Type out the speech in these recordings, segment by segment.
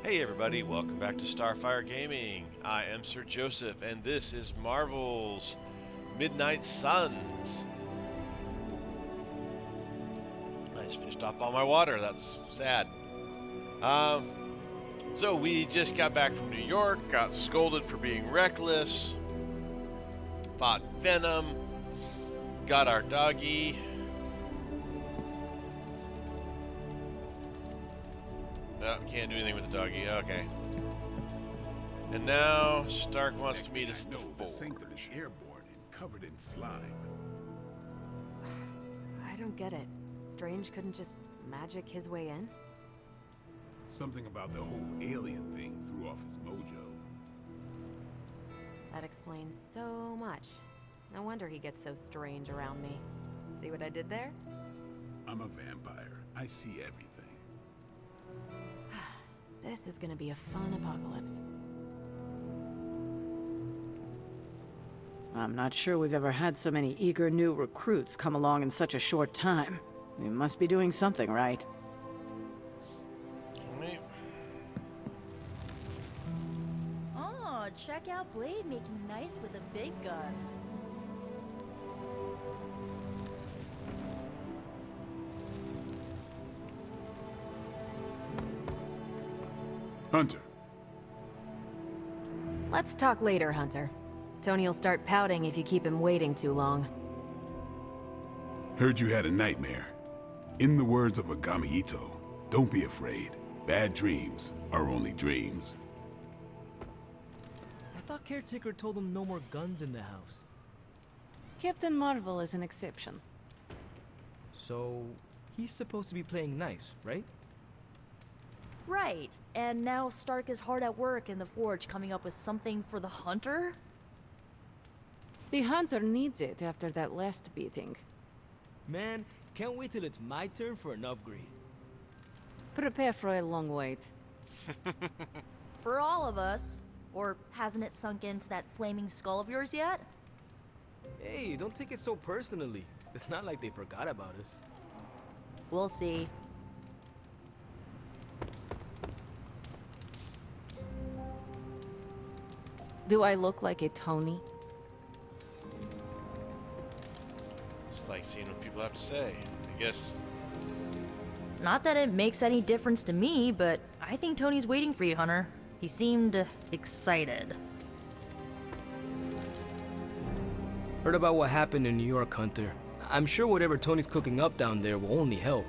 Hey everybody, welcome back to Starfyre Gaming. I am Sir Joseph, and this is Marvel's Midnight Suns. I just finished off all my water, that's sad. So we just got back from New York, got scolded for being reckless, fought Venom, got our doggy. Oh, can't do anything with the doggy. Okay. And now Stark wants to meet us at the The sanctum is forge. airborne and covered in slime. I don't get it. Strange couldn't just magic his way in? Something about the whole alien thing threw off his mojo. That explains so much. No wonder he gets so strange around me. See what I did there? I'm a vampire. I see everything. This is gonna be a fun apocalypse. I'm not sure we've ever had so many eager new recruits come along in such a short time. We must be doing something right. Alright. Oh, check out Blade making nice with the big guns. Hunter, Let's talk later, Hunter. Tony'll start pouting if you keep him waiting too long. heard you had a nightmare. In the words of Agami Ito, don't be afraid. Bad dreams are only dreams. I thought Caretaker told him no more guns in the house. Captain Marvel is an exception. So, he's supposed to be playing nice, right? Right, and now Stark is hard at work in the forge coming up with something for the Hunter? The Hunter needs it after that last beating. Man, can't wait till it's my turn for an upgrade. Prepare for a long wait. For all of us. Or hasn't it sunk into that flaming skull of yours yet? Hey, don't take it so personally. It's not like they forgot about us. We'll see. Do I look like a Tony? Just like seeing what people have to say. I guess. Not that it makes any difference to me, but I think Tony's waiting for you, Hunter. He seemed excited. Heard about what happened in New York, Hunter. I'm sure whatever Tony's cooking up down there will only help.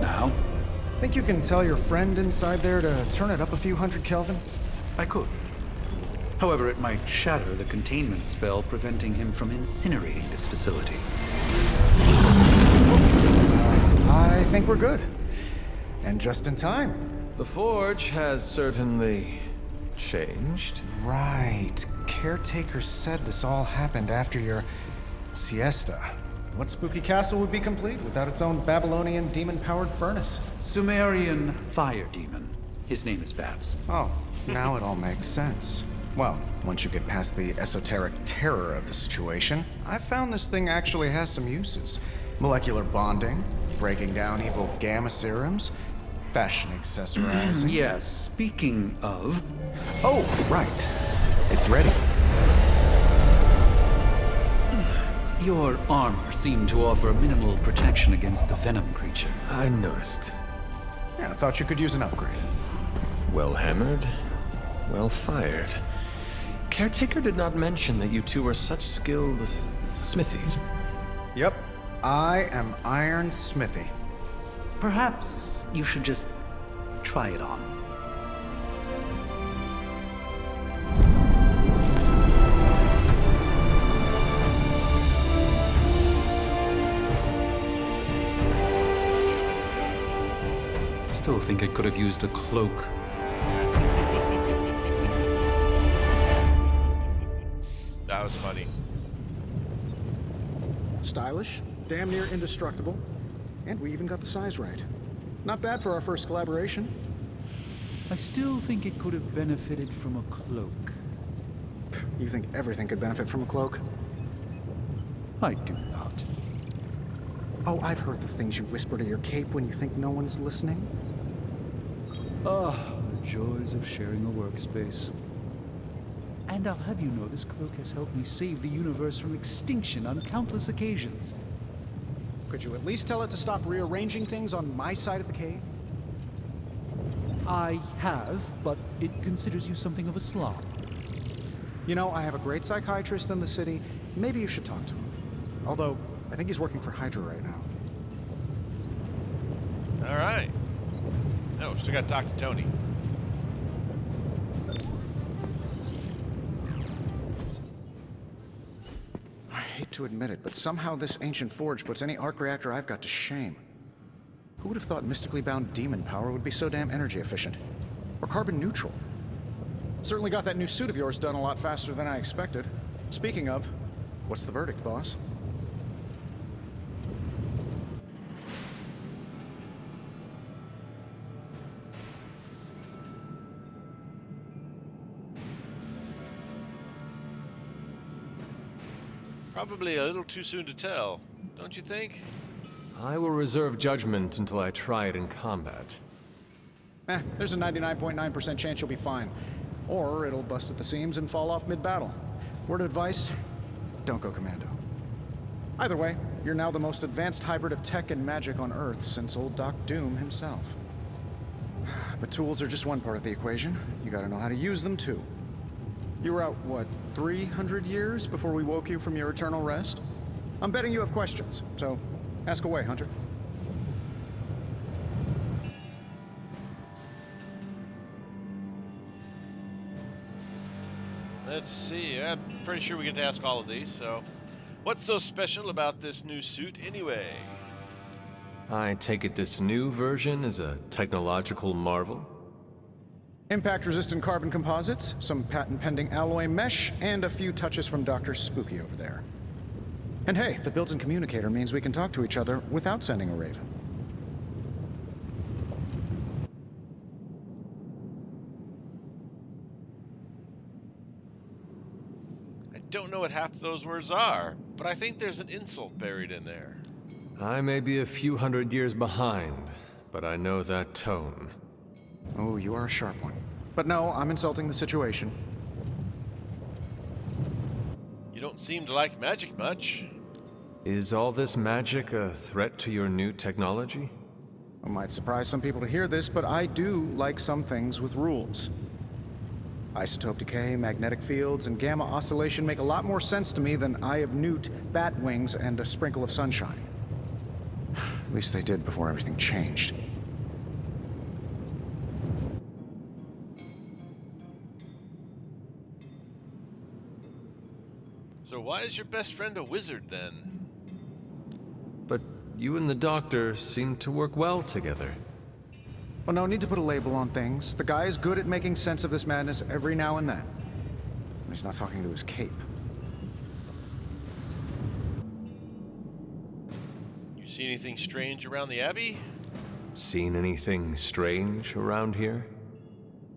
Now? Think you can tell your friend inside there to turn it up a few hundred Kelvin? I could. However, it might shatter the containment spell, preventing him from incinerating this facility. I think we're good. And just in time. The Forge has certainly changed. Right. Caretaker said this all happened after your siesta. What spooky castle would be complete without its own Babylonian demon-powered furnace? Sumerian fire demon. His name is Babs. Oh, now it all makes sense. Well, once you get past the esoteric terror of the situation, I've found this thing actually has some uses. Molecular bonding, breaking down evil gamma serums, fashion accessorizing. Yes, speaking of... Oh, right. It's ready. Your armor seemed to offer minimal protection against the venom creature. I noticed. Yeah, I thought you could use an upgrade. Well hammered, well fired. Caretaker did not mention that you two were such skilled smithies. Yep, I am Iron Smithy. Perhaps you should just try it on. Still think it could have used a cloak. That was funny. Stylish, damn near indestructible, and we even got the size right. Not bad for our first collaboration. I still think it could have benefited from a cloak. You think everything could benefit from a cloak? I do not. Oh, I've heard the things you whisper to your cape when you think no one's listening. Ah, the joys of sharing a workspace. And I'll have you know this cloak has helped me save the universe from extinction on countless occasions. Could you at least tell it to stop rearranging things on my side of the cave? I have, but it considers you something of a slob. You know, I have a great psychiatrist in the city. Maybe you should talk to him. Although, I think he's working for Hydra right now. All right. No, still got to talk to Tony. I hate to admit it, but somehow this ancient forge puts any arc reactor I've got to shame. Who would have thought mystically bound demon power would be so damn energy efficient? Or carbon neutral? Certainly got that new suit of yours done a lot faster than I expected. Speaking of, What's the verdict, boss? Probably a little too soon to tell, don't you think? I will reserve judgment until I try it in combat. there's a 99.9% chance you'll be fine. Or it'll bust at the seams and fall off mid-battle. Word of advice, don't go commando. Either way, you're now the most advanced hybrid of tech and magic on Earth since old Doc Doom himself. But tools are just one part of the equation. You gotta know how to use them too. You were out, what, 300 years before we woke you from your eternal rest? I'm betting you have questions, so ask away, Hunter. Let's see. I'm pretty sure we get to ask all of these, so... What's so special about this new suit anyway? I take it this new version is a technological marvel? Impact-resistant carbon composites, some patent-pending alloy mesh, and a few touches from Dr. Spooky over there. And hey, the built-in communicator means we can talk to each other without sending a raven. I don't know what half of those words are, but I think there's an insult buried in there. I may be a few hundred years behind, but I know that tone. Oh, you are a sharp one. But no, I'm insulting the situation. You don't seem to like magic much. Is all this magic a threat to your new technology? It might surprise some people to hear this, but I do like some things with rules. Isotope decay, magnetic fields, and gamma oscillation make a lot more sense to me than Eye of Newt, bat wings, and a sprinkle of sunshine. At least they did before everything changed. So why is your best friend a wizard then? But you and the doctor seem to work well together. Well, no need to put a label on things. The guy is good at making sense of this madness every now and then. He's not talking to his cape. You see anything strange around the Abbey? Seen anything strange around here?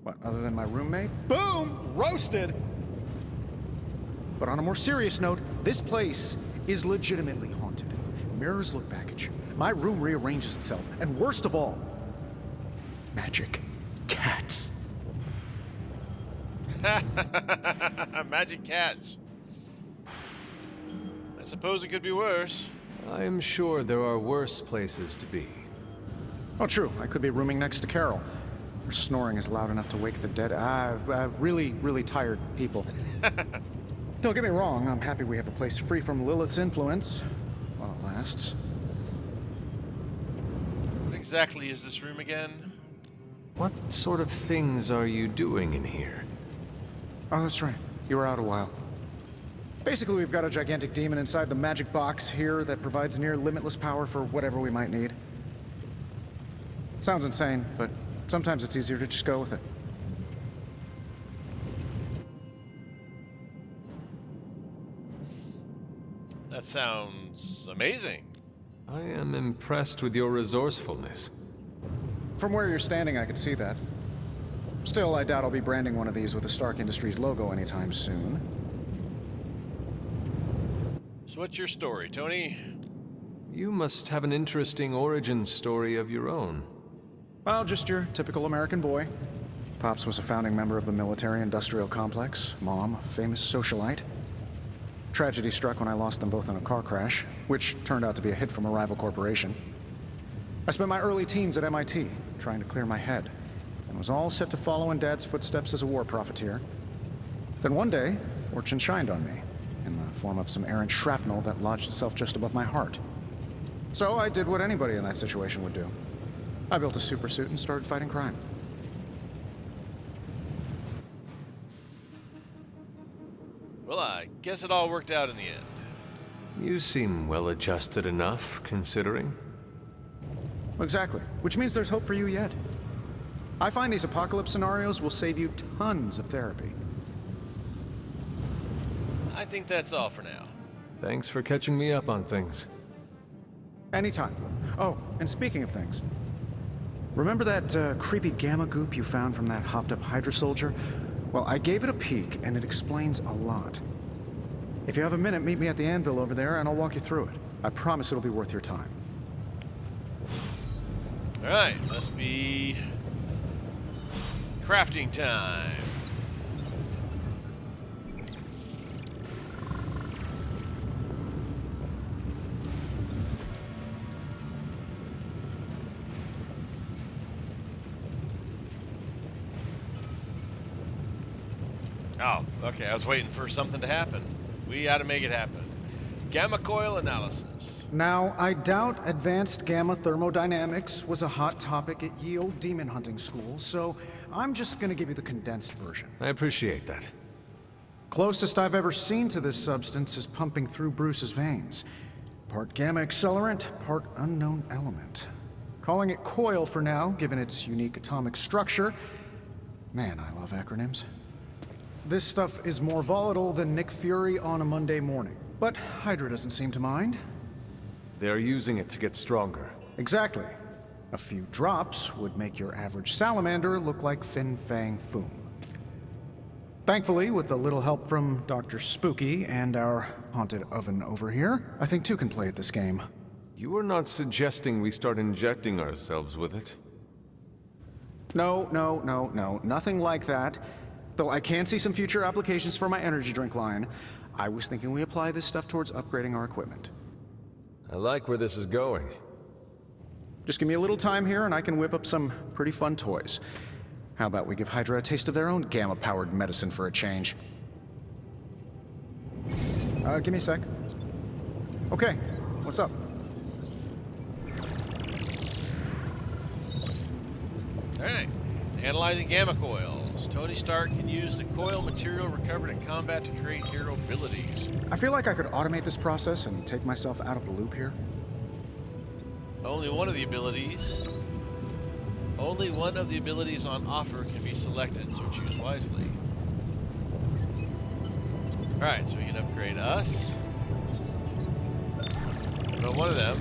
What, other than my roommate? Boom! Roasted! But on a more serious note, this place is legitimately haunted. Mirrors look back at you. My room rearranges itself. And worst of all, magic cats. Magic cats. I suppose it could be worse. I am sure there are worse places to be. Oh, true. I could be rooming next to Carol. Her snoring is loud enough to wake the dead. Really, really tired people. Don't get me wrong, I'm happy we have a place free from Lilith's influence. While it lasts. What exactly is this room again? What sort of things are you doing in here? Oh, that's right. You were out a while. Basically, we've got a gigantic demon inside the magic box here that provides near limitless power for whatever we might need. Sounds insane, but sometimes it's easier to just go with it. That sounds amazing. I am impressed with your resourcefulness. From where you're standing, I could see that. Still, I doubt I'll be branding one of these with the Stark Industries logo anytime soon. So what's your story, Tony? You must have an interesting origin story of your own. Well, just your typical American boy. Pops was a founding member of the military-industrial complex. Mom, a famous socialite. Tragedy struck when I lost them both in a car crash, which turned out to be a hit from a rival corporation. I spent my early teens at MIT, trying to clear my head, and was all set to follow in Dad's footsteps as a war profiteer. Then one day, fortune shined on me, in the form of some errant shrapnel that lodged itself just above my heart. So I did what anybody in that situation would do. I built a super suit and started fighting crime. Well, I guess it all worked out in the end. You seem well adjusted enough, considering. Exactly, which means there's hope for you yet. I find these apocalypse scenarios will save you tons of therapy. I think that's all for now. Thanks for catching me up on things. Anytime. Oh, and speaking of things, remember that creepy gamma goop you found from that hopped-up Hydra soldier? Well, I gave it a peek, and it explains a lot. If you have a minute, meet me at the anvil over there, and I'll walk you through it. I promise it'll be worth your time. Alright, must be crafting time. Oh, okay, I was waiting for something to happen. We gotta make it happen. Gamma coil analysis. Now, I doubt advanced gamma thermodynamics was a hot topic at ye old demon hunting school, so I'm just gonna give you the condensed version. I appreciate that. Closest I've ever seen to this substance is pumping through Bruce's veins. Part gamma accelerant, part unknown element. Calling it coil for now, given its unique atomic structure. Man, I love acronyms. This stuff is more volatile than Nick Fury on a Monday morning. But Hydra doesn't seem to mind. They're using it to get stronger. Exactly. A few drops would make your average salamander look like Fin Fang Foom. Thankfully, with a little help from Dr. Spooky and our haunted oven over here, I think two can play at this game. You are not suggesting we start injecting ourselves with it? No, nothing like that. Though I can see some future applications for my energy drink line. I was thinking we apply this stuff towards upgrading our equipment. I like where this is going. Just give me a little time here and I can whip up some pretty fun toys. How about we give Hydra a taste of their own gamma-powered medicine for a change? Give me a sec. Okay, what's up? Alright, analyzing gamma coils. Tony Stark can use the coil material recovered in combat to create hero abilities. I feel like I could automate this process and take myself out of the loop here. Only one of the abilities on offer can be selected, so choose wisely. Alright, so we can upgrade us. No, one of them.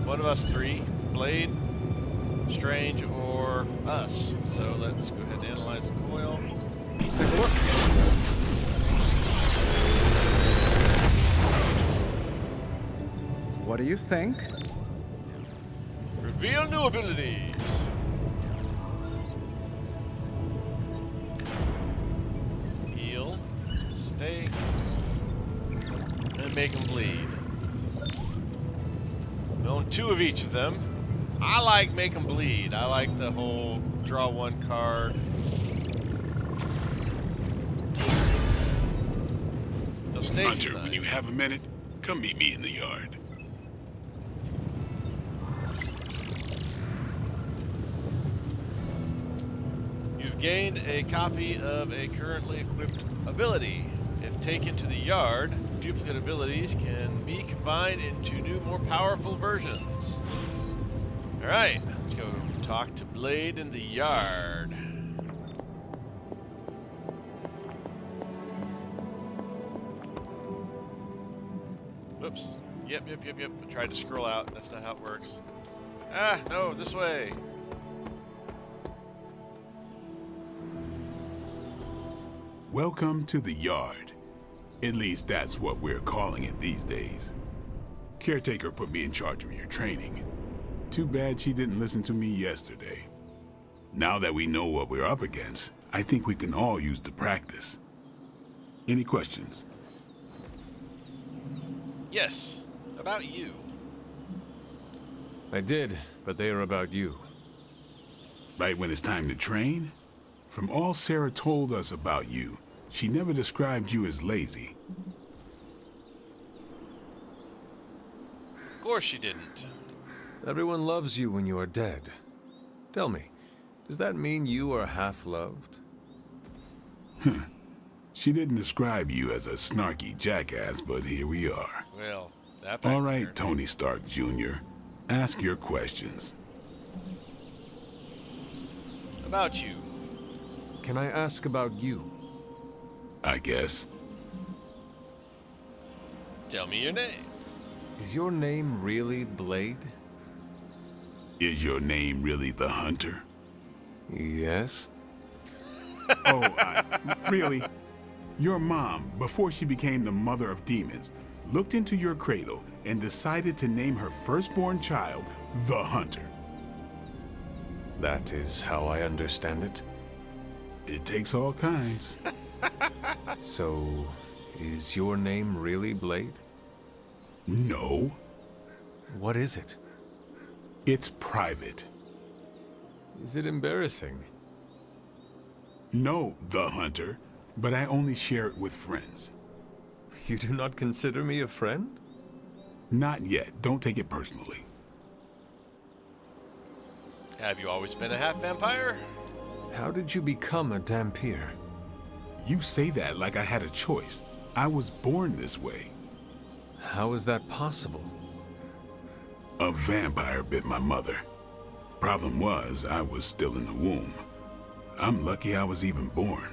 One of us three. Blade, Strange, or us. So let's go ahead and analyze the coil. Take a look. What do you think? Reveal new abilities. Heal, stake, and make them bleed. Own two of each of them. I like make them bleed. I like the whole draw one card. The stake is Hunter, nice. when you have a minute, come meet me in the yard. You've gained a copy of a currently equipped ability. If taken to the yard, duplicate abilities can be combined into new, more powerful versions. Alright, let's go talk to Blade in the yard. Whoops. Yep. I tried to scroll out. That's not how it works. Ah, no, this way. Welcome to the yard. At least that's what we're calling it these days. Caretaker put me in charge of your training. Too bad she didn't listen to me yesterday. Now that we know what we're up against, I think we can all use the practice. Any questions? Yes, about you. I did, but they are about you. Right when it's time to train? From all Sarah told us about you, she never described you as lazy. Of course she didn't. Everyone loves you when you are dead. Tell me, does that mean you are half-loved? She didn't describe you as a snarky jackass, but here we are. Well, that All backfired. right, Tony Stark Jr., ask your questions. About you. Can I ask about you? I guess. Tell me your name. Is your name really Blade? Is your name really the Hunter? Yes. Oh, really? Your mom, before she became the mother of demons, looked into your cradle and decided to name her firstborn child the Hunter. That is how I understand it. It takes all kinds. So, is your name really Blade? No, What is it? it's private. Is it embarrassing? No, the Hunter, but I only share it with friends. You do not consider me a friend? Not yet. Don't take it personally. Have you always been a half-vampire? How did you become a Dhampir? You say that like I had a choice. I was born this way. How is that possible? A vampire bit my mother. Problem was, I was still in the womb. I'm lucky I was even born.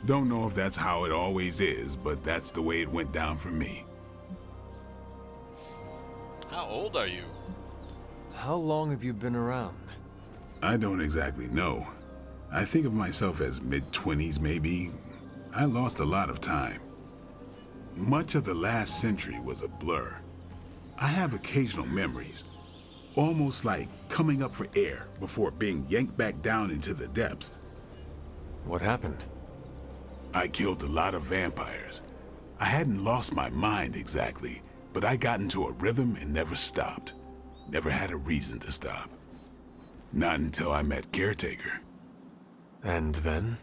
Don't know if that's how it always is, but that's the way it went down for me. How old are you? How long have you been around? I don't exactly know. I think of myself as mid-20s, maybe. I lost a lot of time. Much of the last century was a blur. I have occasional memories, almost like coming up for air before being yanked back down into the depths. What happened? I killed a lot of vampires. I hadn't lost my mind exactly, but I got into a rhythm and never stopped. Never had a reason to stop. Not until I met Caretaker. And then?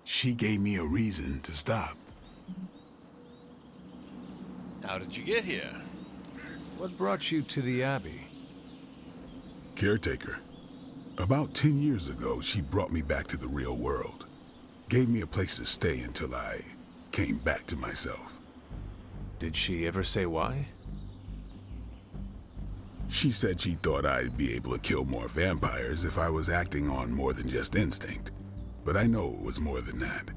She gave me a reason to stop. How did you get here? What brought you to the Abbey? Caretaker. About 10 years ago, she brought me back to the real world. Gave me a place to stay until I came back to myself. Did she ever say why? She said she thought I'd be able to kill more vampires if I was acting on more than just instinct. But I know it was more than that.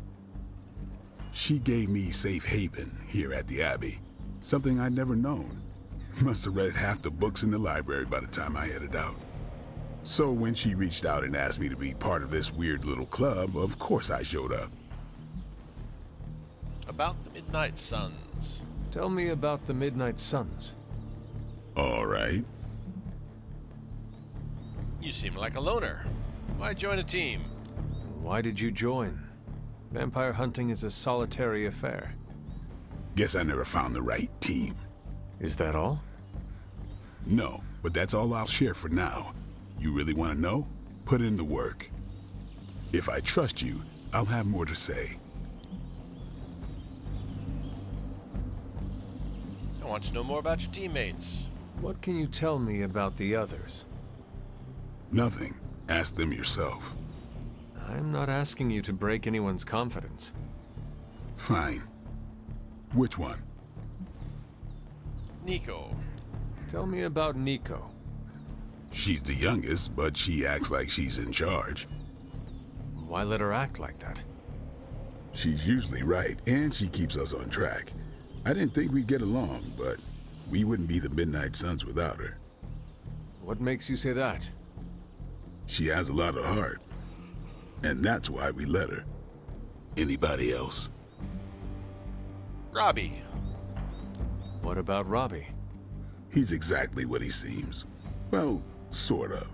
She gave me safe haven here at the Abbey. Something I'd never known. Must have read half the books in the library by the time I headed out. So when she reached out and asked me to be part of this weird little club, of course I showed up. About the Midnight Suns. Tell me about the Midnight Suns. All right. You seem like a loner. Why join a team? Why did you join? Vampire hunting is a solitary affair. Guess I never found the right team. Is that all? No, but that's all I'll share for now. You really want to know? Put in the work. If I trust you, I'll have more to say. I want to know more about your teammates. What can you tell me about the others? Nothing. Ask them yourself. I'm not asking you to break anyone's confidence. Fine. Which one? Nico. Tell me about Nico. She's the youngest, but she acts like she's in charge. Why let her act like that? She's usually right, and she keeps us on track. I didn't think we'd get along, but we wouldn't be the Midnight Suns without her. What makes you say that? She has a lot of heart, and that's why we let her. Anybody else? Robbie. What about Robbie? He's exactly what he seems. Well, sort of.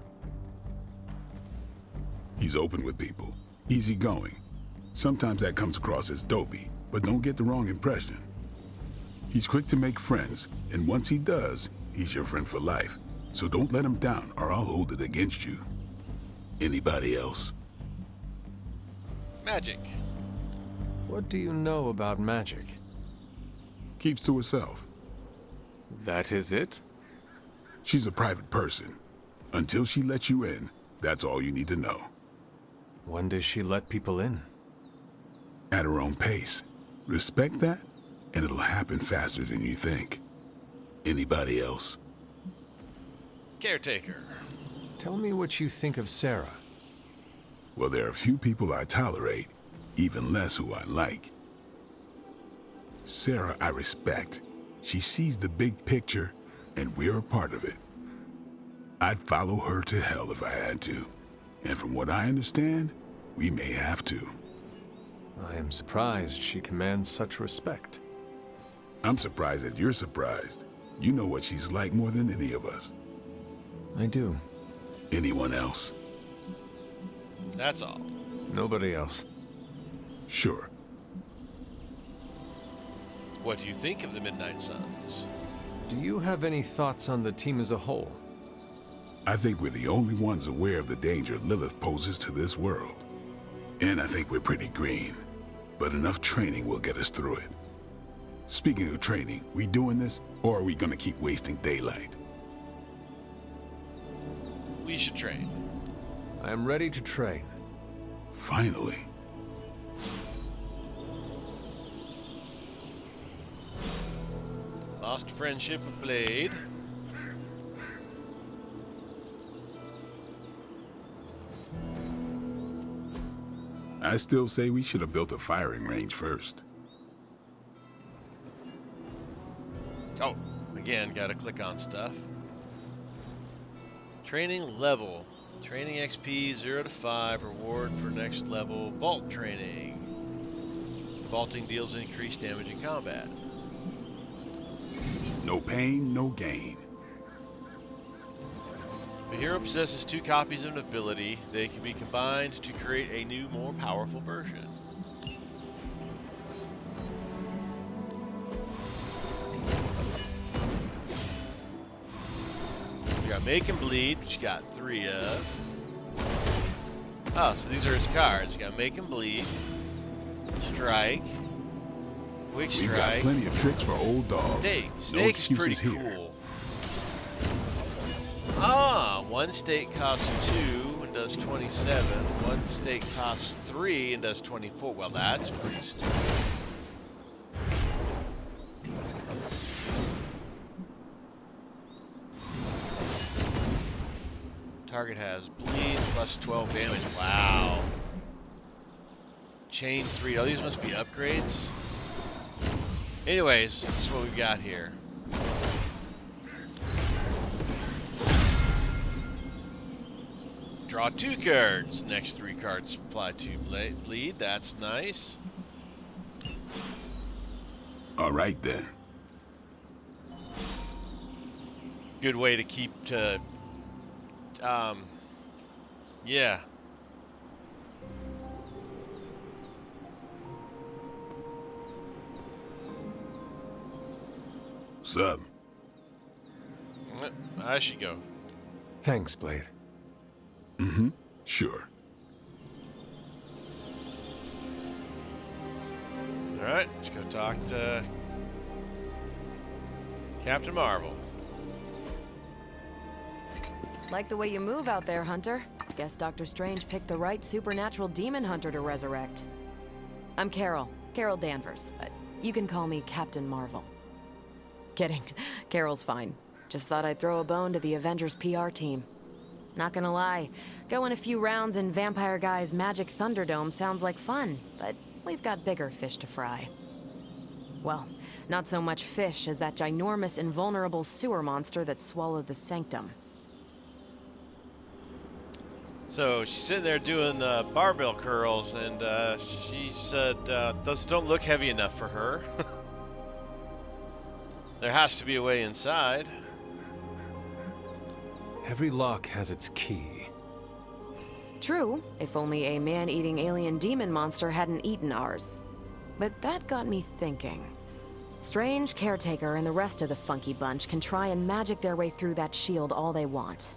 He's open with people, easygoing. Sometimes that comes across as dopey, but don't get the wrong impression. He's quick to make friends, and once he does, he's your friend for life. So don't let him down, or I'll hold it against you. Anybody else? Magic. What do you know about magic? Keeps to herself. That is it? She's a private person. Until she lets you in, that's all you need to know. When does she let people in? At her own pace. Respect that, and it'll happen faster than you think. Anybody else? Caretaker. Tell me what you think of Sarah. Well, there are few people I tolerate, even less who I like. Sarah, I respect. She sees the big picture, and we're a part of it. I'd follow her to hell if I had to. And from what I understand, we may have to. I am surprised she commands such respect. I'm surprised that you're surprised. You know what she's like more than any of us. I do. Anyone else? That's all. Nobody else. Sure. What do you think of the Midnight Suns? Do you have any thoughts on the team as a whole? I think we're the only ones aware of the danger Lilith poses to this world. And I think we're pretty green. But enough training will get us through it. Speaking of training, we doing this, or are we gonna keep wasting daylight? We should train. I am ready to train. Finally. Lost friendship with Blade. I still say we should have built a firing range first. Oh, again, gotta click on stuff. Training level. Training XP 0 to 5. Reward for next level. Vault training. Vaulting deals increased damage in combat. No pain, no gain. If a hero possesses 2 copies of an ability, they can be combined to create a new, more powerful version. You got Make and Bleed, which you got 3 of. Oh, so these are his cards. You got Make and Bleed, Strike, Quick We've got Strike, plenty of tricks for old dogs. Stake. No Stake's pretty excuses here. cool. Ah, 1 stake costs 2 and does 27. 1 stake costs 3 and does 24. Well, that's pretty stupid. Target has bleed plus 12 damage. Wow. Chain 3. Oh, these must be upgrades. Anyways, this is what we've got here. Draw 2 cards. Next 3 cards apply 2 bleed. That's nice. All right then. Good way to keep to. Yeah. Sub. I should go. Thanks, Blade. Mm-hmm. Sure. All right, let's go talk to Captain Marvel. Like the way you move out there, Hunter. Guess Dr. Strange picked the right supernatural demon hunter to resurrect. I'm Carol Danvers, but you can call me Captain Marvel. Kidding. Carol's fine. Just thought I'd throw a bone to the Avengers PR team. Not gonna lie, going a few rounds in Vampire Guy's Magic Thunderdome sounds like fun, but we've got bigger fish to fry. Well, not so much fish as that ginormous invulnerable sewer monster that swallowed the Sanctum. So she's sitting there doing the barbell curls, and she said those don't look heavy enough for her. There has to be a way inside. Every lock has its key. True, if only a man-eating alien demon monster hadn't eaten ours. But that got me thinking. Strange, Caretaker, and the rest of the funky bunch can try and magic their way through that shield all they want.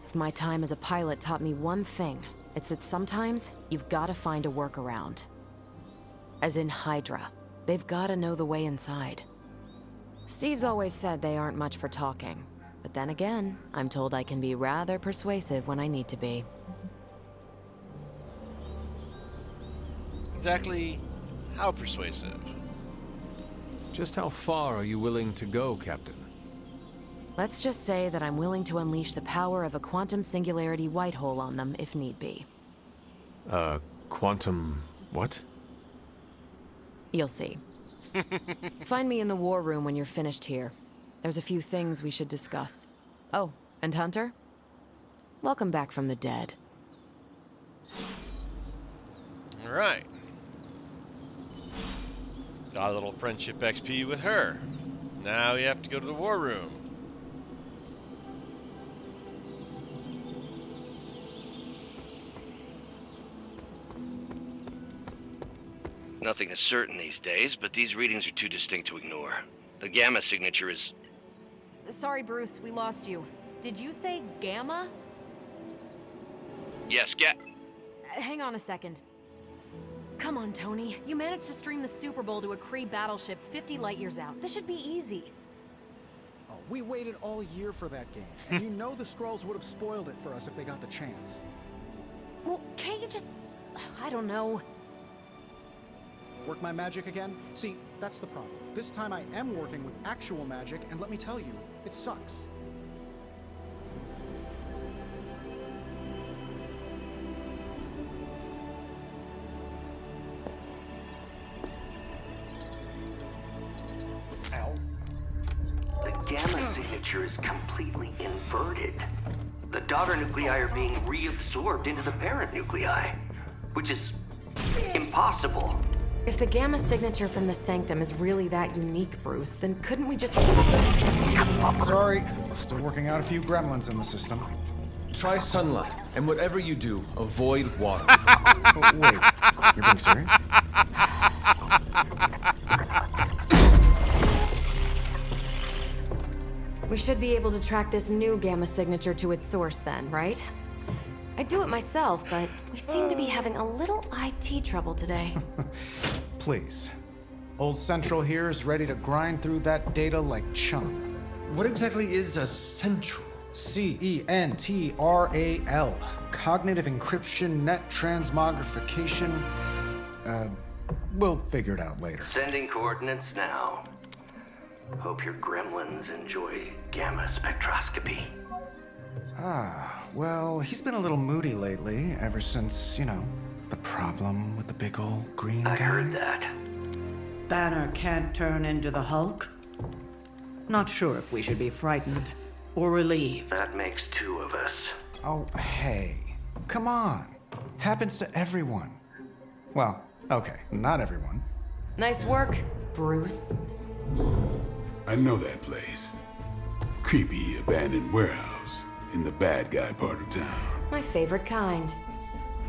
If my time as a pilot taught me one thing, it's that sometimes you've got to find a workaround. As in Hydra, they've got to know the way inside. Steve's always said they aren't much for talking, but then again, I'm told I can be rather persuasive when I need to be. Exactly how persuasive? Just how far are you willing to go, Captain? Let's just say that I'm willing to unleash the power of a quantum singularity white hole on them if need be. Quantum... what? You'll see. Find me in the war room when you're finished here. There's a few things we should discuss. Oh, and Hunter? Welcome back from the dead. All right. Got a little friendship XP with her. Now we have to go to the war room. Nothing is certain these days, but these readings are too distinct to ignore. The gamma signature is... Sorry, Bruce, we lost you. Did you say Gamma? Yes, Hang on a second. Come on, Tony. You managed to stream the Super Bowl to a Kree battleship 50 light years out. This should be easy. Oh, we waited all year for that game. And you know the Skrulls would have spoiled it for us if they got the chance. Well, can't you just... I don't know. Work my magic again? See, that's the problem. This time I am working with actual magic, and let me tell you, it sucks. Ow. The gamma signature is completely inverted. The daughter nuclei are being reabsorbed into the parent nuclei, which is impossible. If the Gamma signature from the Sanctum is really that unique, Bruce, then couldn't we just... Sorry, still working out a few gremlins in the system. Try sunlight, and whatever you do, avoid water. Oh, wait, you're being serious? We should be able to track this new Gamma signature to its source then, right? I'd do it myself, but we seem to be having a little IT trouble today. Please. Old Central here is ready to grind through that data like chum. What exactly is a central? CENTRAL. Cognitive Encryption Net Transmogrification. We'll figure it out later. Sending coordinates now. Hope your gremlins enjoy gamma spectroscopy. Well, he's been a little moody lately, ever since, you know, the problem with the big old green guy. I heard that. Banner can't turn into the Hulk? Not sure if we should be frightened or relieved. That makes two of us. Oh, hey. Come on. Happens to everyone. Well, okay, not everyone. Nice work, Bruce. I know that place. Creepy abandoned warehouse in the bad guy part of town. My favorite kind.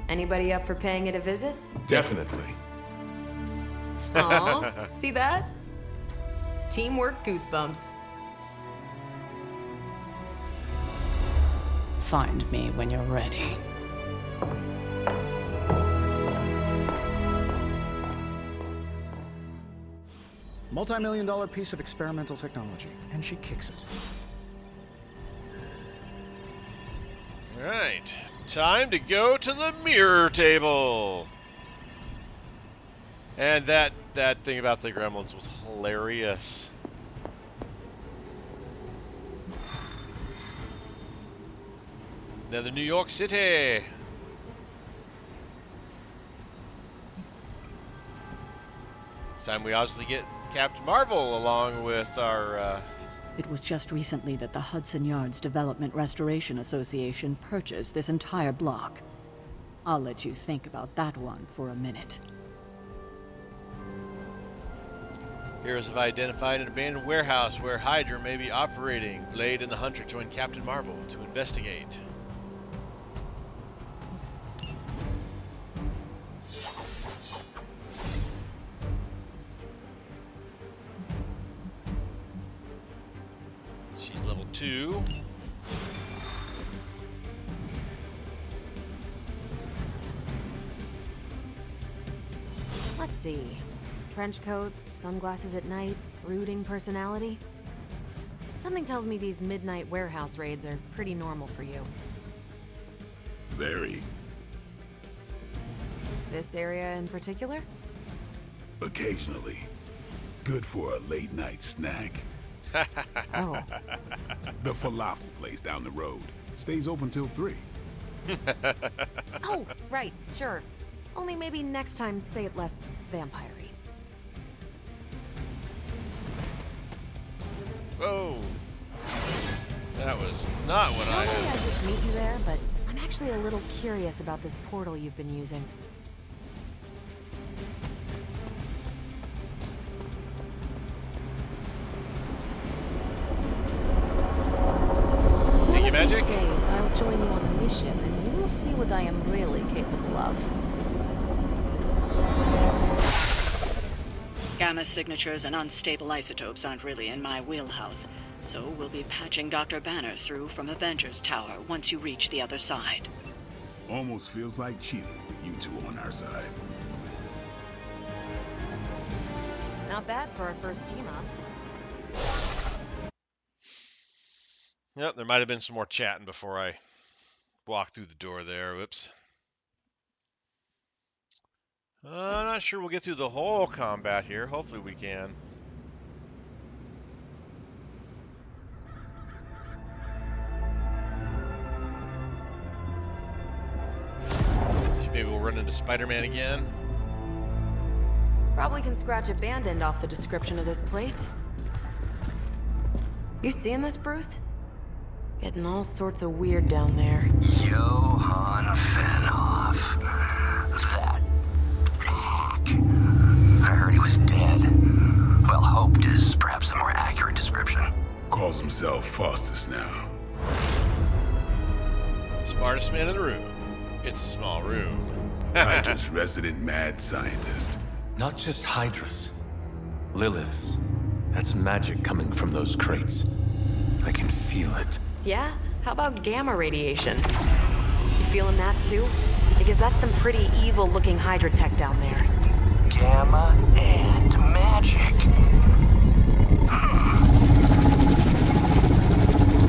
Anybody up for paying it a visit? Definitely. Aw, see that? Teamwork goosebumps. Find me when you're ready. Multi-million-dollar piece of experimental technology, and she kicks it. All right, time to go to the mirror table. And that thing about the gremlins was hilarious. Another New York City. This time we obviously get Captain Marvel along with our... It was just recently that the Hudson Yards Development Restoration Association purchased this entire block. I'll let you think about that one for a minute. Heroes have identified an abandoned warehouse where Hydra may be operating. Blade and the Hunter join Captain Marvel to investigate. She's level 2. Let's see. Trench coat, sunglasses at night, brooding personality. Something tells me these midnight warehouse raids are pretty normal for you. Very. This area in particular? Occasionally. Good for a late night snack. Oh. The falafel place down the road stays open till 3. Oh, right, sure. Only maybe next time say it less vampire-y. Whoa. That was not what I Normally had. I'd just meet you there, but I'm actually a little curious about this portal you've been using. Thank you, Magic. These days, I'll join you on a mission, and you will see what I am really capable of. Gamma signatures and unstable isotopes aren't really in my wheelhouse, so we'll be patching Dr. Banner through from Avengers Tower once you reach the other side. Almost feels like cheating with you two on our side. Not bad for our first team-up. Yep, there might have been some more chatting before I walked through the door there. Whoops. I'm not sure we'll get through the whole combat here. Hopefully we can. Maybe we'll run into Spider-Man again. Probably can scratch abandoned off the description of this place. You seeing this, Bruce? Getting all sorts of weird down there. Johann Fenhoff. That hack. I heard he was dead. Well, hoped is perhaps the more accurate description. Calls himself Faustus now. Smartest man in the room. It's a small room. Hydra's resident mad scientist. Not just Hydras. Liliths. That's magic coming from those crates. I can feel it. Yeah? How about gamma radiation? You feeling that too? Because that's some pretty evil-looking Hydra tech down there. Gamma and magic.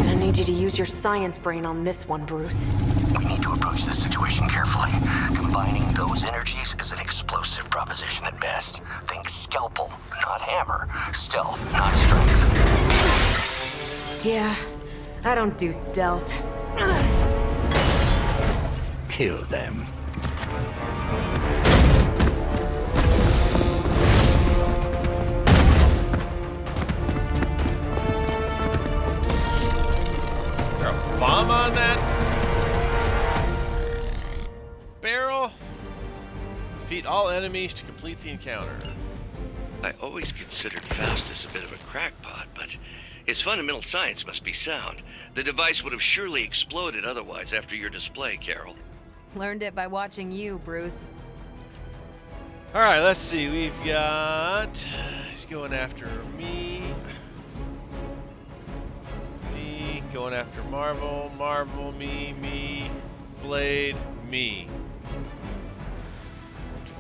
I need you to use your science brain on this one, Bruce. We need to approach this situation carefully. Combining those energies is an explosive proposition at best. Think scalpel, not hammer. Stealth, not strength. Yeah, I don't do stealth. Kill them. Is there a bomb on that barrel? Defeat all enemies to complete the encounter. I always considered Faustus a bit of a crackpot, but his fundamental science must be sound. The device would have surely exploded otherwise after your display, Carol. Learned it by watching you, Bruce. All right, let's see. We've got... He's going after me. Me. Going after Marvel. Marvel. Me. Me. Blade. Me.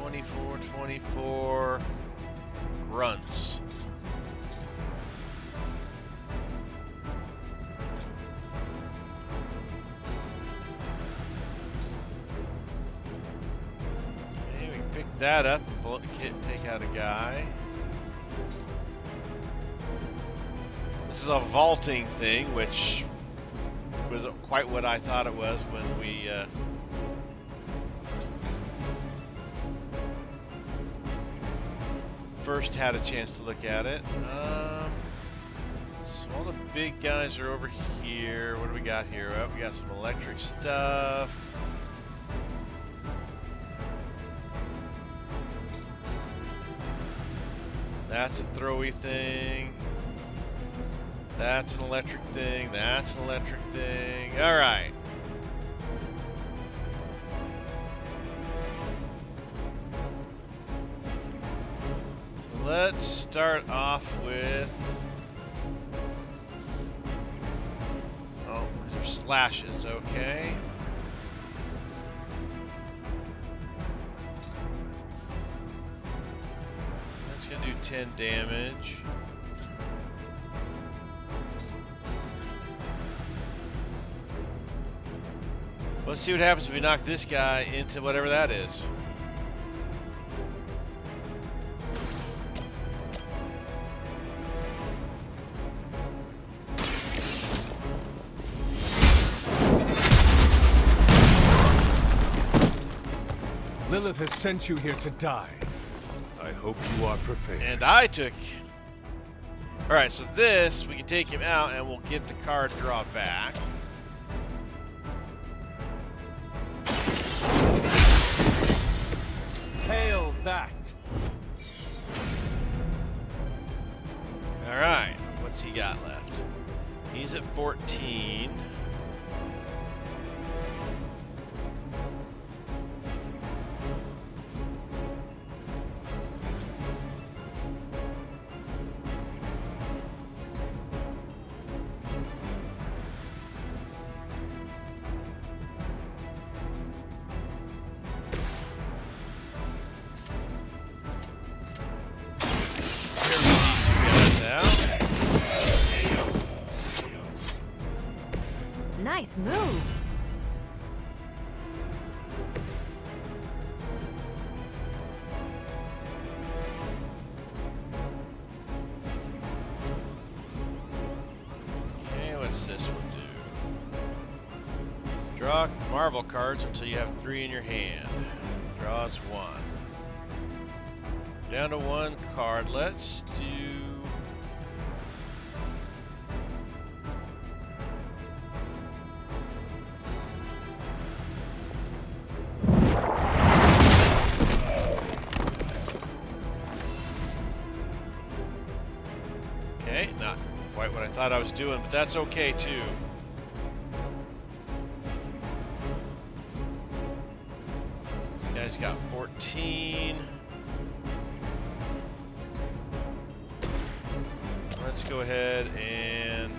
24, 24. Grunts. Okay, we can pick that up and bullet kit and take out a guy. This is a vaulting thing, which wasn't quite what I thought it was when we first had a chance to look at it. So all the big guys are over here. What do we got here? Oh, we got some electric stuff. That's a throwy thing. That's an electric thing. That's an electric thing. All right. Let's start off with... Oh, these are slashes, okay. That's gonna do 10 damage. Let's see what happens if we knock this guy into whatever that is. Lilith has sent you here to die. I hope you are prepared. And I took... Alright, so this, we can take him out and we'll get the card draw back. Hail that! Alright, what's he got left? He's at 14. Nice move. Okay, what's this one do? Draw Marvel cards until you have 3 in your hand. Draws 1. Down to 1 card. Let's do... Okay, not quite what I thought I was doing, but that's okay too. Guy's got 14. Let's go ahead and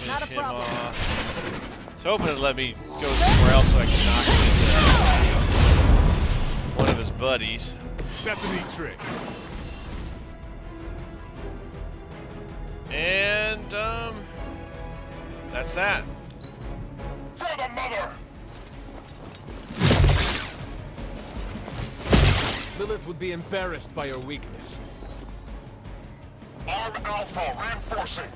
Not a finish him problem. off. I was hoping it'd let me go somewhere else so I could knock him into one of his buddies. Bethany trick. And that's that. Lilith would be embarrassed by your weakness. Arm Alpha reinforcing.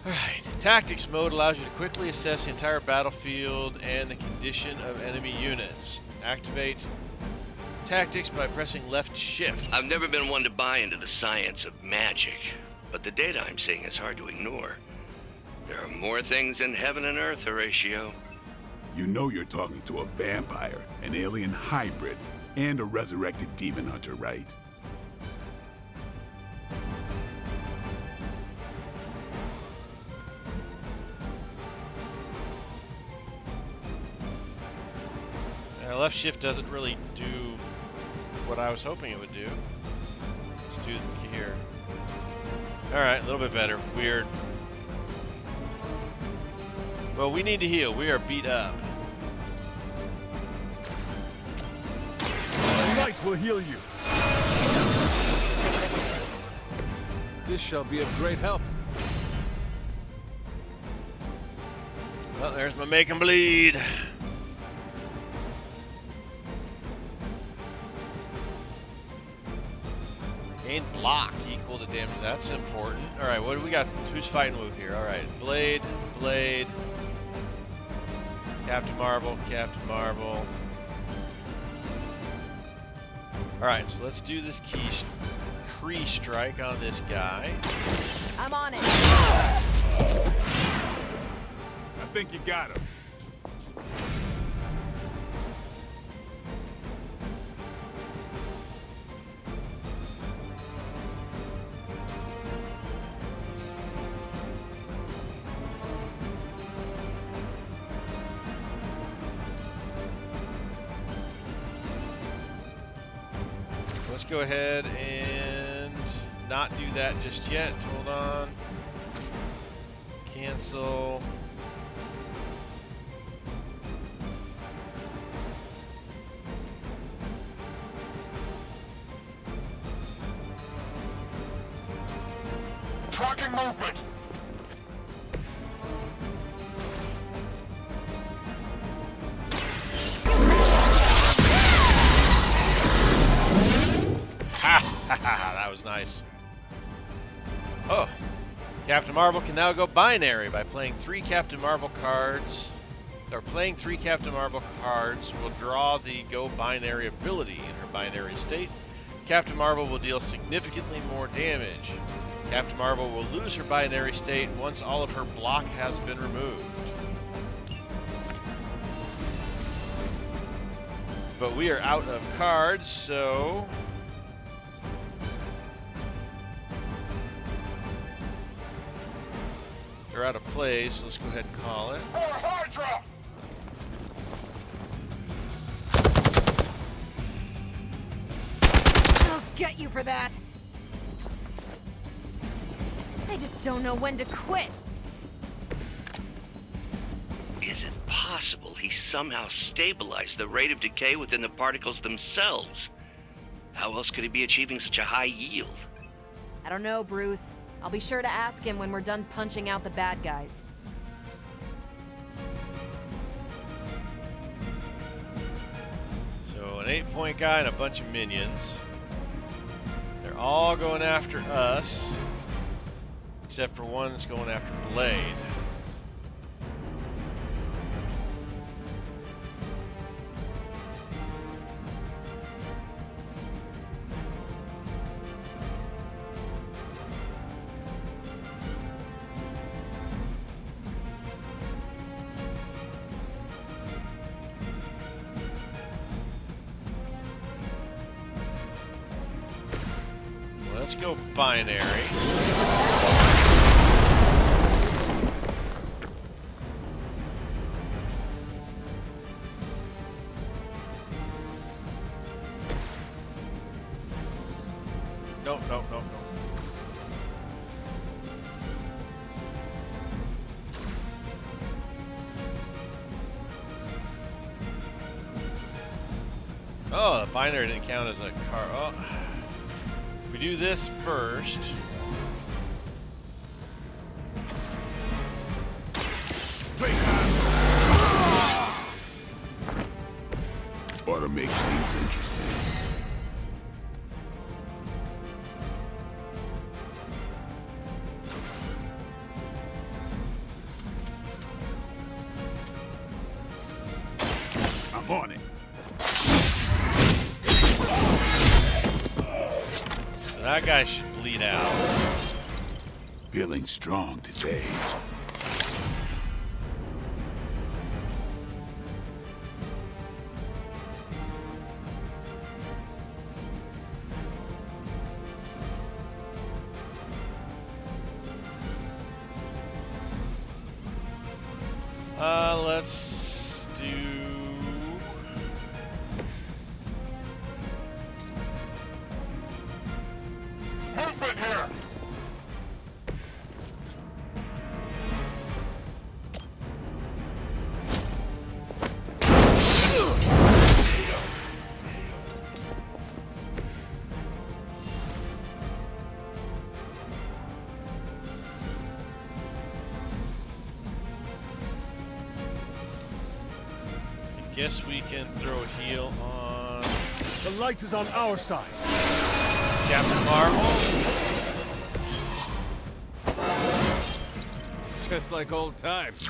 Alright, tactics mode allows you to quickly assess the entire battlefield and the condition of enemy units. Activate tactics by pressing left shift. I've never been one to buy into the science of magic, but the data I'm seeing is hard to ignore. There are more things in heaven and earth, Horatio. You know you're talking to a vampire, an alien hybrid, and a resurrected demon hunter, right? Left shift doesn't really do what I was hoping it would do. Let's do here. Alright, a little bit better. Weird. Well, we need to heal. We are beat up. Light will heal you. This shall be of great help. Well, there's my make 'em bleed. Gain block equal to damage. That's important. All right, what do we got? Who's fighting move here? All right, Blade, Blade, Captain Marvel, Captain Marvel. All right, so let's do this Kree strike on this guy. I'm on it. I think you got him. Let's go ahead and not do that just yet. Hold on. Cancel. Tracking movement. That was nice. Oh, Captain Marvel can now go binary by playing 3 Captain Marvel cards. Or playing 3 Captain Marvel cards will draw the go binary ability in her binary state. Captain Marvel will deal significantly more damage. Captain Marvel will lose her binary state once all of her block has been removed. But we are out of cards, so they're out of play, so let's go ahead and call it. For Hydra! I'll get you for that. They just don't know when to quit. Is it possible he somehow stabilized the rate of decay within the particles themselves? How else could he be achieving such a high yield? I don't know, Bruce. I'll be sure to ask him when we're done punching out the bad guys. So an 8-point guy and a bunch of minions. They're all going after us, except for one that's going after Blade. Let's go binary. Nope, nope, nope, nope. Oh, the binary didn't count as a car. Oh. We do this first. Ought to make things interesting. I'm on it. That guy should bleed out. Feeling strong today. Let's do... Movement here! Guess we can throw a heal on The light is on our side. Captain Marvel. Just like old times.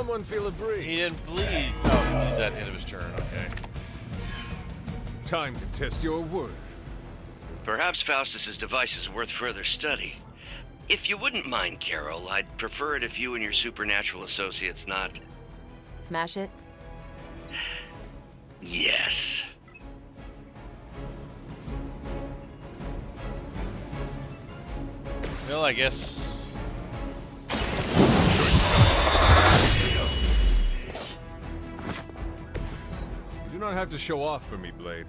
someone feel a breeze? He didn't bleed. Oh, he's at the end of his turn. Okay. Time to test your worth. Perhaps Faustus's device is worth further study. If you wouldn't mind, Carol, I'd prefer it if you and your supernatural associates not... Smash it? Yes. Well, I guess. You do not have to show off for me, Blade.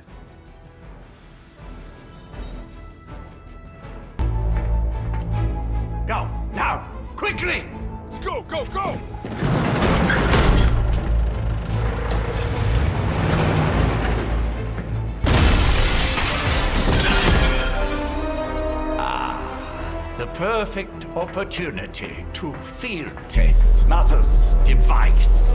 Go, now, quickly! Let's go, go, go! The perfect opportunity to field test Mother's device.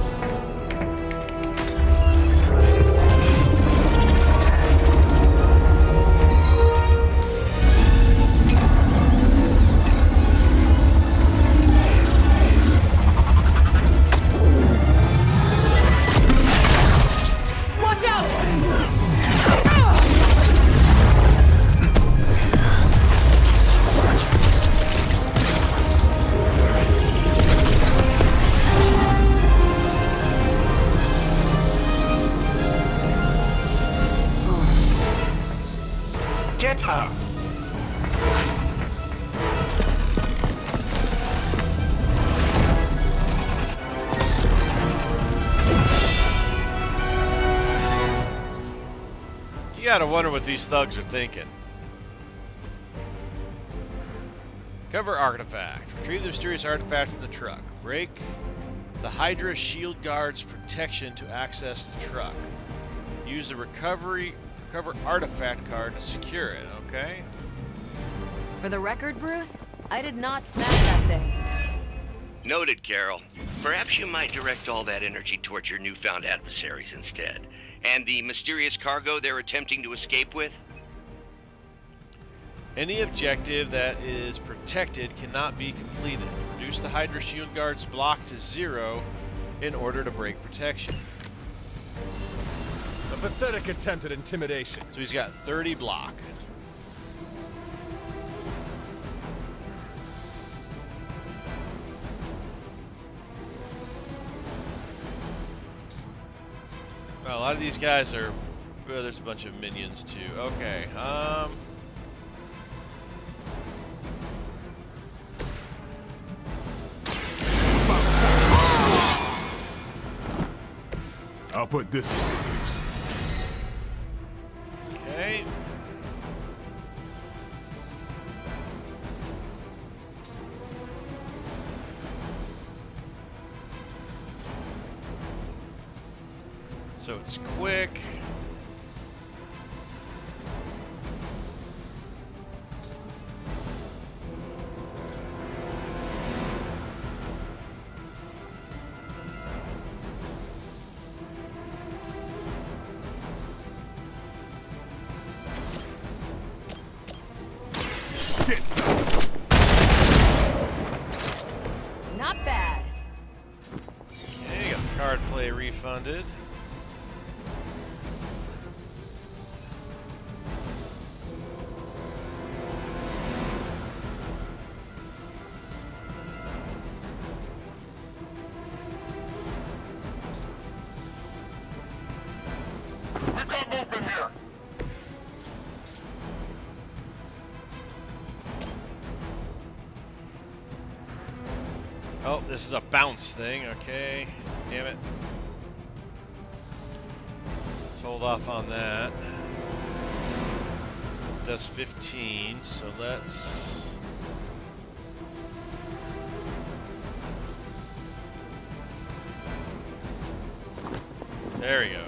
Watch out! Get her! You gotta wonder what these thugs are thinking. Cover artifact. Retrieve the mysterious artifact from the truck. Break the Hydra shield guard's protection to access the truck. Use the recover artifact card to secure it, okay? For the record, Bruce, I did not smash that thing. Noted, Carol. Perhaps you might direct all that energy towards your newfound adversaries instead. And the mysterious cargo they're attempting to escape with? Any objective that is protected cannot be completed. Reduce the Hydra shield guard's block to 0 in order to break protection. A pathetic attempt at intimidation. So he's got 30 block. Well, a lot of these guys are... Well, there's a bunch of minions too. Okay, I'll put this to good use. Okay. So it's quick. Get some. Not bad. Okay, got the card play refunded. We've got movement here! Oh, this is a bounce thing. Okay. Damn it. Let's hold off on that. Does 15, so let's... There he goes.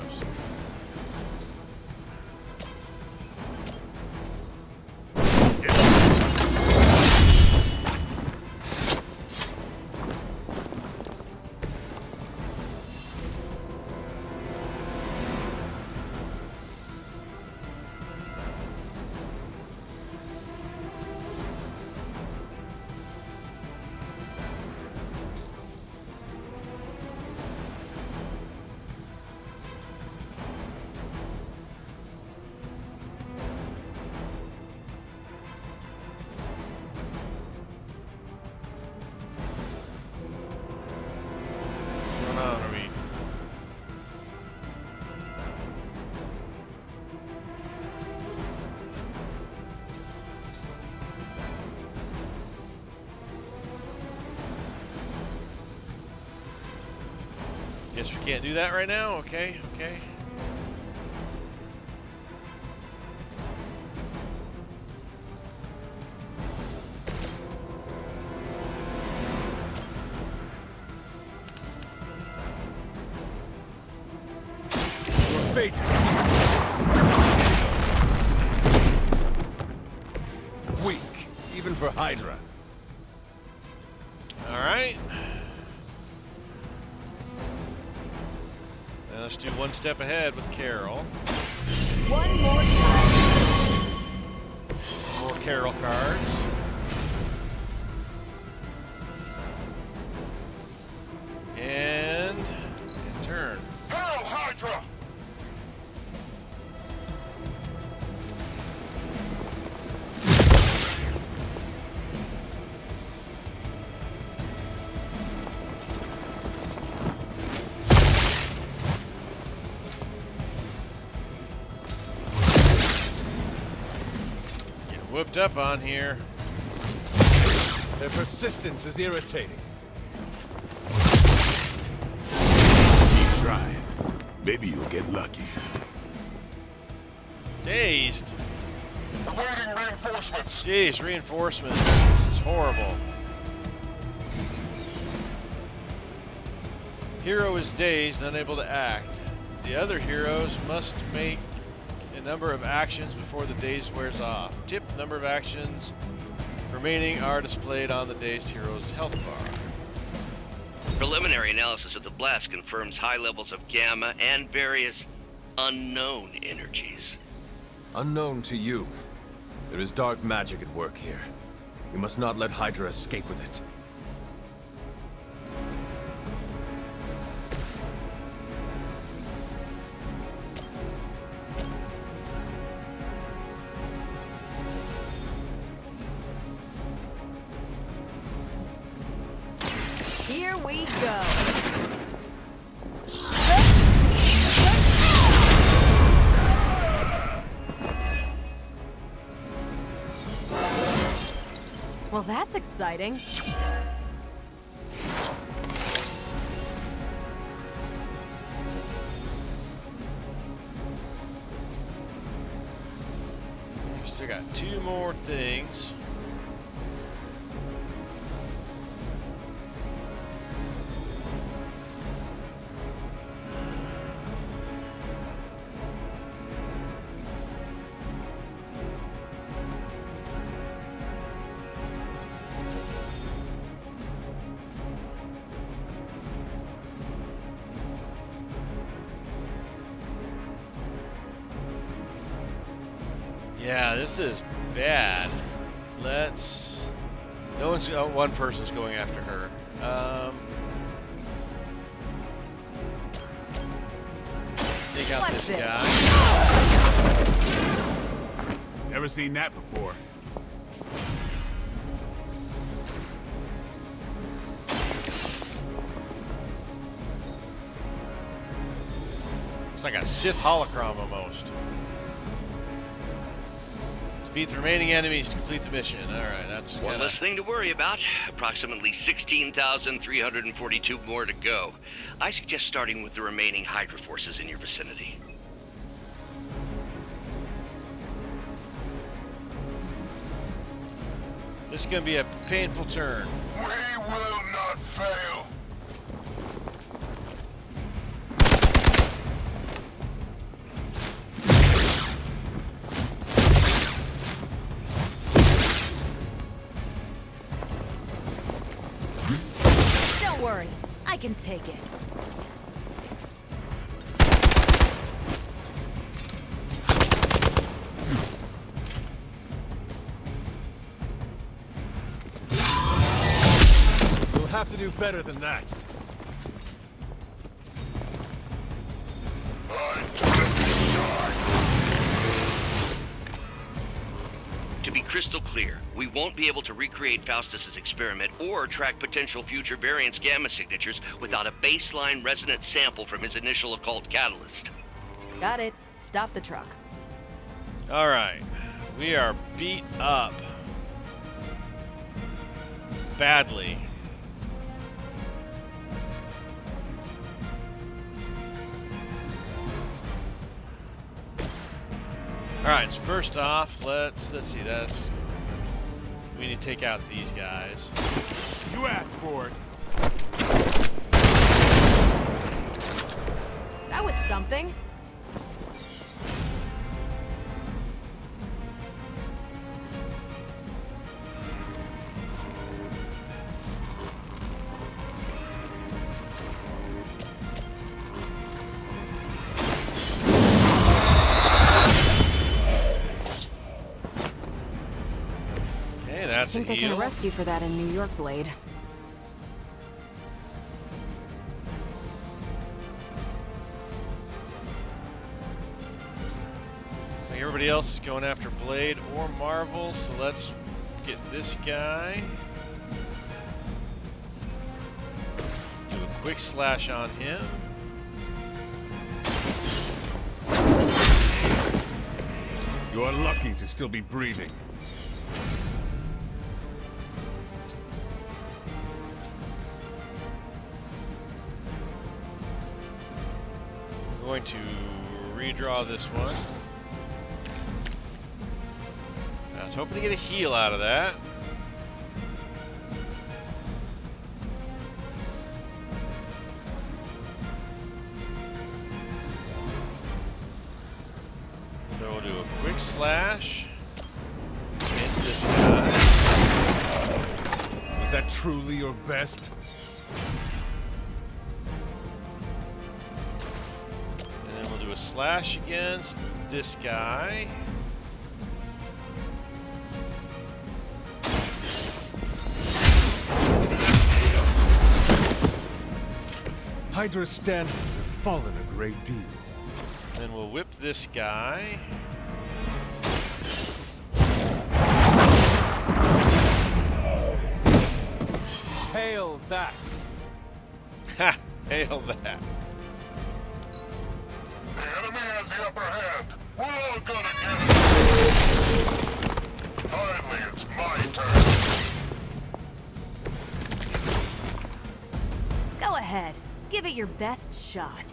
Guess we can't do that right now. Okay, okay. Your fate is sealed. Weak, even for Hydra. All right. Now let's do one step ahead with Carol. One more time. Some more Carol cards. And turn. Hail Hydra! Get whooped up on here. Their persistence is irritating. Keep trying. Maybe you'll get lucky. Dazed. Awaiting reinforcements. Jeez, reinforcements. This is horrible. Hero is dazed and unable to act. The other heroes must make a number of actions before the daze wears off. Tip: number of actions remaining are displayed on the dazed hero's health bar. Preliminary analysis of the blast confirms high levels of gamma and various unknown energies. Unknown to you. There is dark magic at work here. We must not let Hydra escape with it. Here we go. Well, that's exciting. Still got two more things. Yeah, this is bad. Let's. No one's. Oh, one person's going after her. Take out What's this this? guy. Never seen that before. It's like a Sith holocron almost. Defeat the remaining enemies to complete the mission. All right, that's One kinda... less thing to worry about. Approximately 16,342 more to go. I suggest starting with the remaining Hydra forces in your vicinity. This is gonna be a painful turn. We will not fail. Don't worry, I can take it. We'll have to do better than that. To be crystal clear, we won't be able to recreate Faustus's experiment or track potential future variants' gamma signatures without a baseline resonant sample from his initial occult catalyst. Got it. Stop the truck. All right, we are beat up badly. Alright, so first off, let's see, we need to take out these guys. You asked for it. That was something. That's I think a they heal. can arrest you for that in New York, Blade. So everybody else is going after Blade or Marvel, so let's get this guy. Do a quick slash on him. You are lucky to still be breathing. I'm going to redraw this one. I was hoping to get a heal out of that. So we'll do a quick slash against this guy. Was that truly your best? Do a slash against this guy. Hydra's standards have fallen a great deal. Then we'll whip this guy. Hail that! Ha! Hail that. The enemy has the upper hand. We're all gonna get it. Finally, it's my turn. Go ahead. Give it your best shot.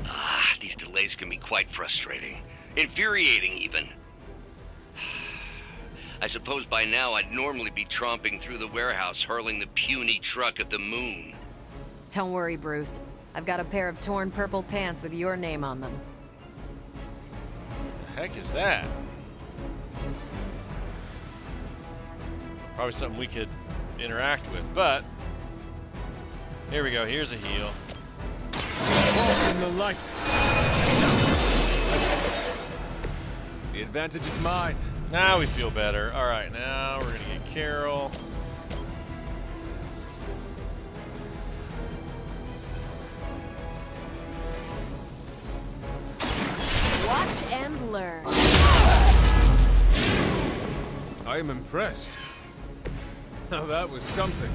Ah, these delays can be quite frustrating. Infuriating, even. I suppose by now I'd normally be tromping through the warehouse hurling the puny truck at the moon. Don't worry, Bruce. I've got a pair of torn purple pants with your name on them. The heck is that? Probably something we could interact with, but here we go. Here's a heal. Walk in the light. The advantage is mine. Now we feel better. All right, now we're gonna get Carol. Watch and learn. I am impressed. Now that was something.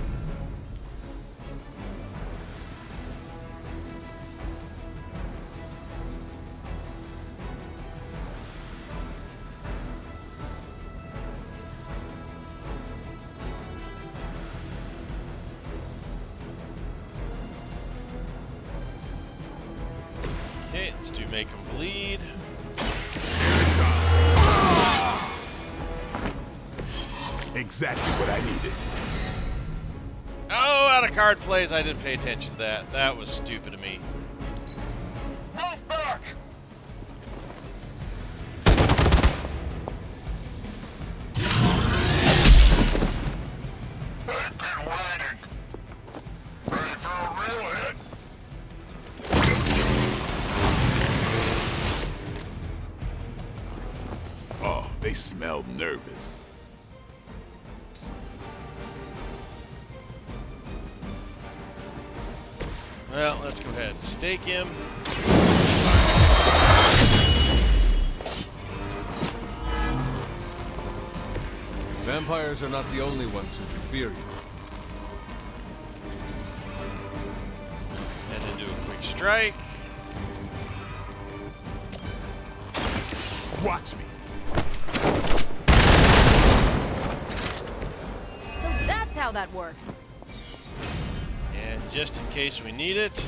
Okay, let's do make them bleed. Exactly what I needed. Oh, out of card plays. I didn't pay attention to that. That was stupid of me. Move back! They've been waiting. Ready for a real hit? Oh, they smelled nervous. Well, let's go ahead and stake him. Vampires are not the only ones who fear you. And then do a quick strike. Watch me. So that's how that works. And just in case we need it.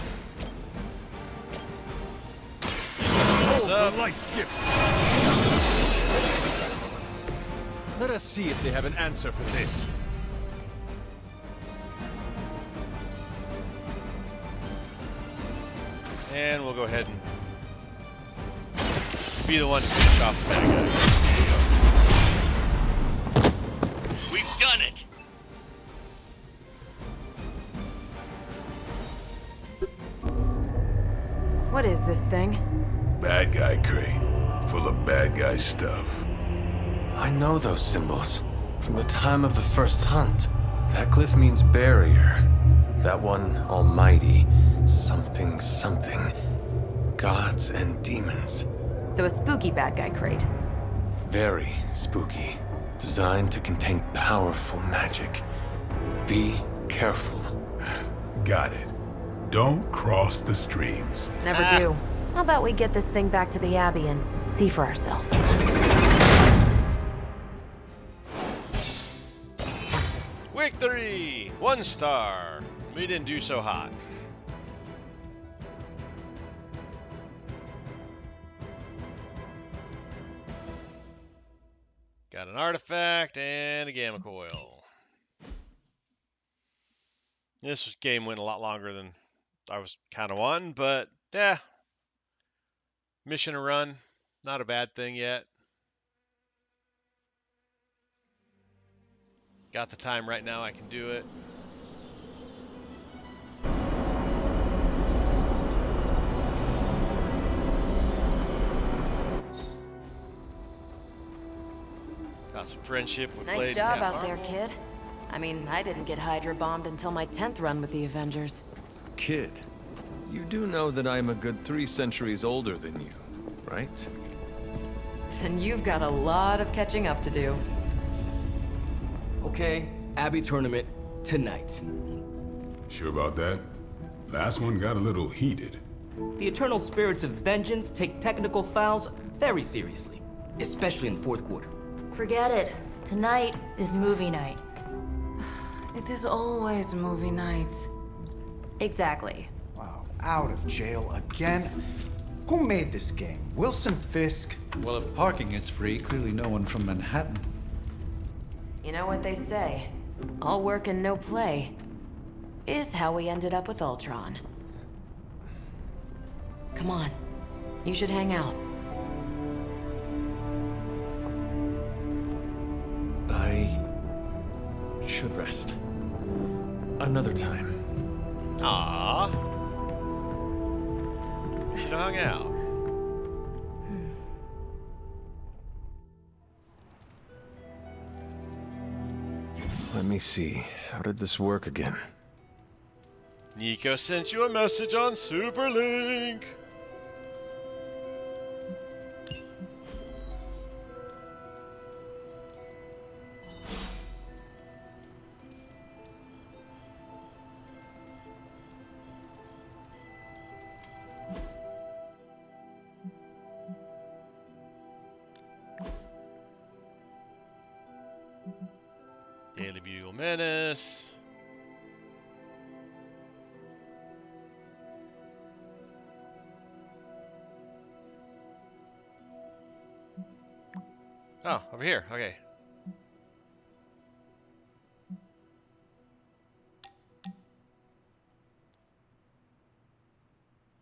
Oh, Up. the light's gift. Let us see if they have an answer for this. And we'll go ahead and be the one to finish off the bad guy. We've done it! What is this thing? Bad guy crate. Full of bad guy stuff. I know those symbols from the time of the first hunt. That glyph means barrier. That one, almighty. Something, something. Gods and demons. So a spooky bad guy crate. Very spooky. Designed to contain powerful magic. Be careful. Got it. Don't cross the streams. Never do. How about we get this thing back to the Abbey and see for ourselves? Victory! 1 star. We didn't do so hot. Got an artifact and a gamma coil. This game went a lot longer than I was kind of wanting, but yeah. Mission to run, not a bad thing yet. Got the time right now, I can do it. Got some friendship with Blade. Nice job out there, kid. I mean, I didn't get Hydra bombed until my 10th run with the Avengers. Kid, you do know that I'm a good 3 centuries older than you, right? Then you've got a lot of catching up to do. Okay, Abbey tournament tonight. Sure about that? Last one got a little heated. The Eternal Spirits of Vengeance take technical fouls very seriously, especially in the 4th quarter. Forget it. Tonight is movie night. It is always movie night. Exactly. Wow, out of jail again? Who made this game? Wilson Fisk? Well, if parking is free, clearly no one from Manhattan. You know what they say? All work and no play is how we ended up with Ultron. Come on. You should hang out. I should rest. Another time. Aww. We should have hung out. Let me see. How did this work again? Nico sent you a message on Superlink. Daily Bugle Menace. Oh, over here. Okay.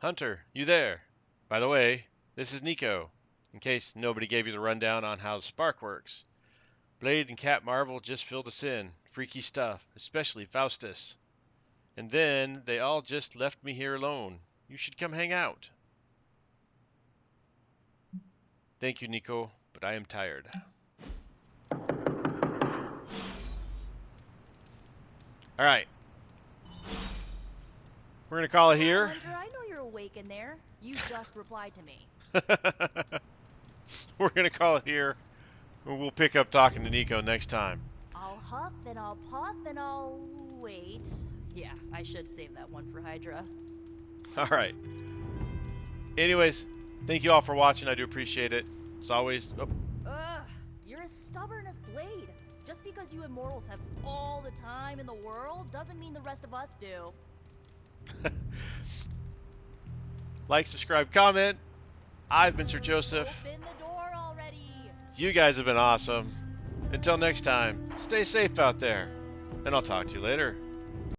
Hunter, you there? By the way, this is Nico, in case nobody gave you the rundown on how the spark works. Blade and Cat Marvel just filled us in. Freaky stuff, especially Faustus. And then they all just left me here alone. You should come hang out. Thank you, Nico, but I am tired. All right. We're going to call it here. Hunter, I know you're awake in there. You just replied to me. We're going to call it here. We'll pick up talking to Nico next time. I'll huff and I'll puff and I'll wait. Yeah, I should save that one for Hydra. All right. Anyways, thank you all for watching. I do appreciate it. As always. Oh. Ugh, you're as stubborn as Blade. Just because you immortals have all the time in the world doesn't mean the rest of us do. Like, subscribe, comment. I've been Sir Joseph. Open the door already. You guys have been awesome. Until next time, stay safe out there, and I'll talk to you later.